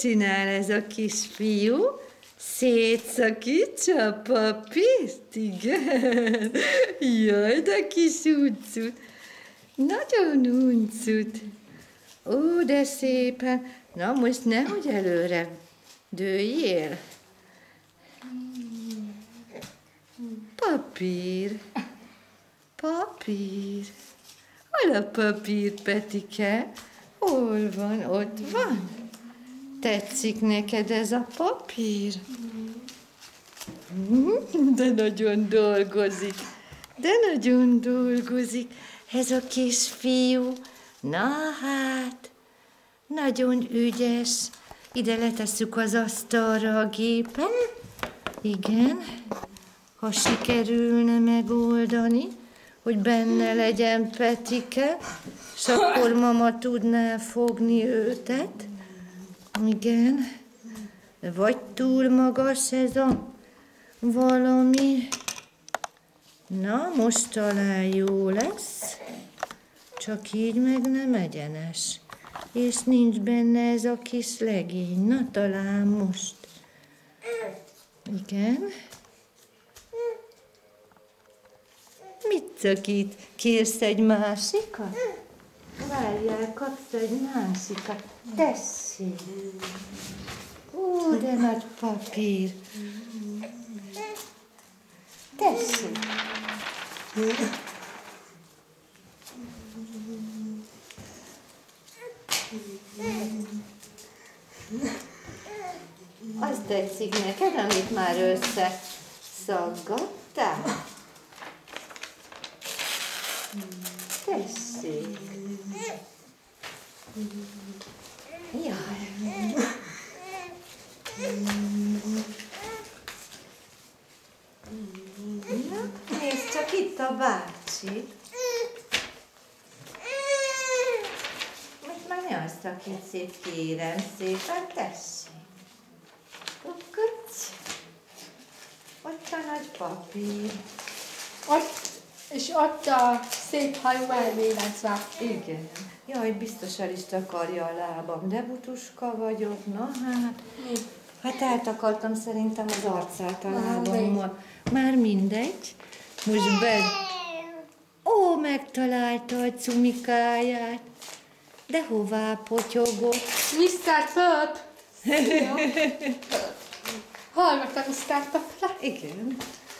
csinál ez a kisfiú? Szétszakítsa a papírt? Igen. Jaj, de kis uncut. Nagyon uncut. Ó, de szépen. Na, most nehogy előre dőljél. Papír. Papír. Hol a papír, Petike? Hol van? Ott van? Tetszik neked ez a papír? De nagyon dolgozik. De nagyon dolgozik. Ez a kisfiú. Na hát, nagyon ügyes. Ide letesszük az asztalra a gépet. Igen. Ha sikerülne megoldani, hogy benne legyen Petike, és akkor mama tudná fogni őtet. Igen. Vagy túl magas ez a valami. Na, most talán jó lesz. Csak így meg nem egyenes. És nincs benne ez a kis legény. Na, talán most. Igen. Mit szakít? Kérsz egy másikat? Várjál, kapsz egy másikat. Tessék! Ó, de nagy papír. Tessék! Azt tetszik neked, amit már összeszaggattál? Tessék! Jaj! Na, nézd csak itt a bácsi. Most már ne azt szakít szét, kérem szépen, tessék. Kukucs. Ott a nagy papír. És ott a szép hajú elvéletve. Igen. Jaj, biztos el is takarja a lábam, de butuska vagyok, na hát. Hát eltakartam szerintem az arcát a lábammal. Már mindegy. Most Ó, megtalálta a cumikáját. De hová potyogott? Mr. Pop! Szia! Hallgatta Mr. Popra? Igen.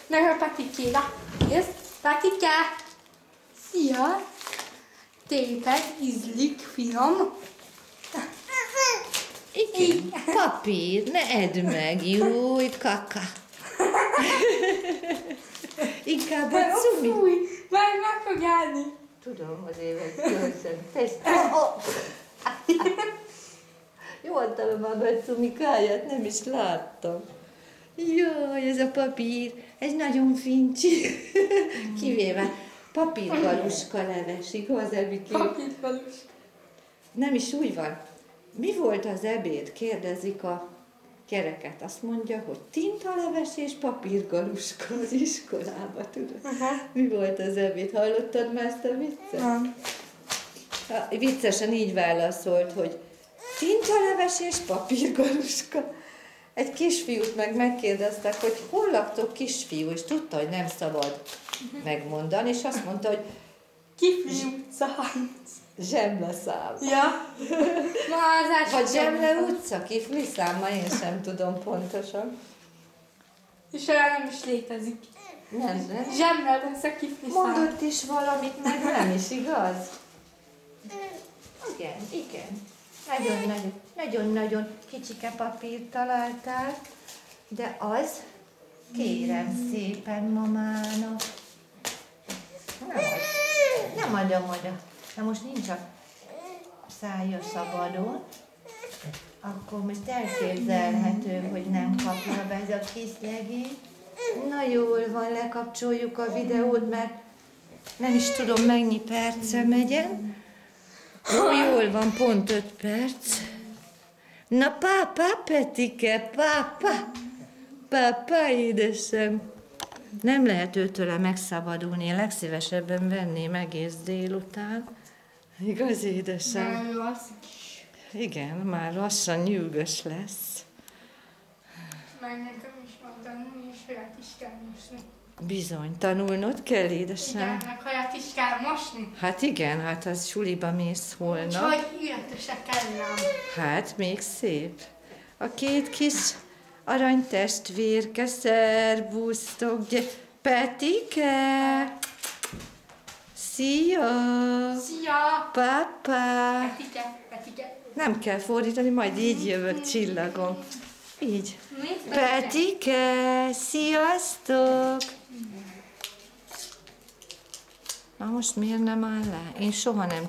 Meg a Petikéra. Nézd, Petike! Szia! Téped, ízlik, finom. Igen. Papír, ne edd meg, jó, itt kaka. Inkább a cumi. Fúj, meg fog állni. Tudom, az évek kölcsön. Jó adtam már be a cumikáját, nem is láttam. Jaj, ez a papír, ez nagyon fincsi. Kivéve papírgaluska leves, igaz, Ebikém? Papírgaluska. Nem is úgy van. Mi volt az ebéd? Kérdezik a gyereket. Azt mondja, hogy tintaleves és papírgaluska az iskolába, tudod? Mi volt az ebéd? Hallottad már ezt a viccet? Nem. Viccesen így válaszolt, hogy tintaleves és papírgaluska. Egy kisfiút megkérdeztek, hogy hol laktok, kisfiú, és tudta, hogy nem szabad megmondani, és azt mondta, hogy Kifli utca 30. Zsemleszám. Ja. Vagy Zsemle utca, Kifli szám, ma én sem tudom pontosan. És olyan nem is létezik. Nem. Zsemle utca, Kifli szám. Mondott is valamit, meg nem is, igaz? Igen. Nagyon-nagyon kicsike papírt találtál, de az, kérem szépen mamának. Nem adom oda. Na most nincs a szája szabadon, akkor most elképzelhető, hogy nem kapja be ez a kis legény. Na jól van, lekapcsoljuk a videót, mert nem is tudom, mennyi perce megyen. Ó, jól van, pont 5 perc. Na pápá, Petike, pápá, édesem. Nem lehet őtőle megszabadulni, én legszívesebben venném egész délután. Igaz, édesem? Nem, jó, az is. Igen, már lassan nyűgös lesz. Meg nekem is van tanulni, és haját is kell mosni. Bizony, tanulnod kell, édesem? Igen, meg haját is kell mosni. Hát igen, hát az suliba mész holnap. Úgyhogy illetőse kellene. Hát még szép. A két kis aranytestvérke, szervusztok, Petike! Szia! Szia! Papa! Petike. Nem kell fordítani, majd így jövök, csillagom. Így. Mi? Petike! Sziasztok! Na most miért nem áll le? Én soha nem